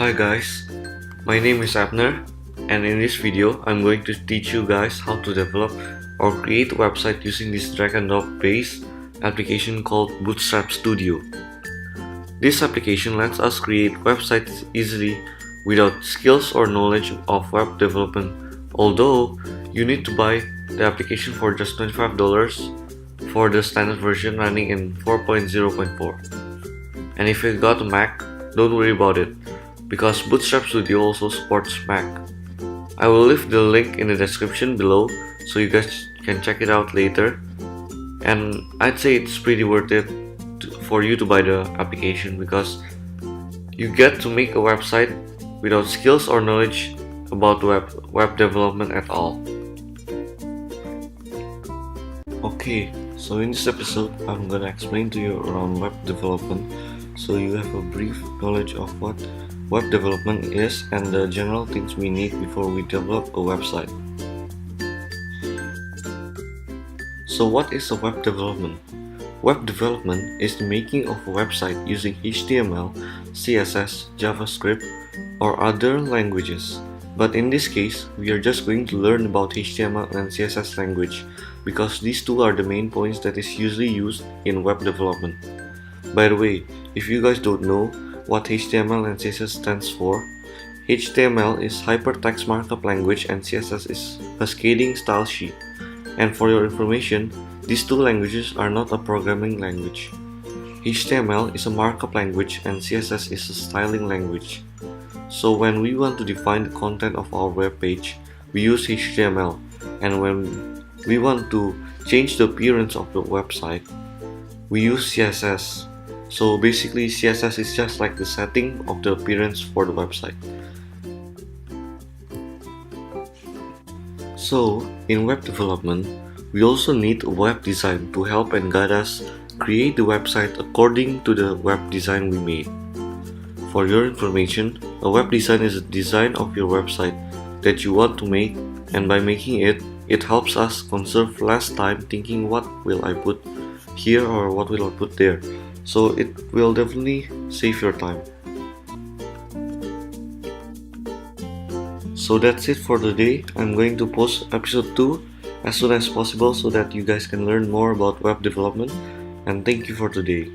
Hi guys, my name is Abner, and in this video I'm going to teach you guys how to develop or create a website using this drag and drop based application called Bootstrap Studio. This application lets us create websites easily without skills or knowledge of web development, although you need to buy the application for just $25 for the standard version running in 4.0.4. And if you got a Mac, don't worry about it, because Bootstrap Studio also supports Mac. I will leave the link in the description below so you guys can check it out later, and I'd say it's pretty worth it for you to buy the application because you get to make a website without skills or knowledge about web development at all. Okay, so in this episode I'm gonna explain to you around web development so you have a brief knowledge of what web development is and the general things we need before we develop a website. So what is a web development? Web development is the making of a website using HTML, CSS, JavaScript, or other languages. But in this case, we are just going to learn about HTML and CSS language because these two are the main points that is usually used in web development. By the way, if you guys don't know what HTML and CSS stands for, HTML is Hypertext Markup Language and CSS is Cascading Style Sheet. And for your information, these two languages are not a programming language. HTML is a markup language and CSS is a styling language. So when we want to define the content of our web page, we use HTML, and when we want to change the appearance of the website, we use CSS. So basically CSS is just like the setting of the appearance for the website. So in web development, we also need a web design to help and guide us create the website according to the web design we made. For your information, a web design is a design of your website that you want to make, and by making it, it helps us conserve less time thinking what will I put here or what will I put there. So it will definitely save your time. So that's it for today. I'm going to post episode 2 as soon as possible so that you guys can learn more about web development, and thank you for today.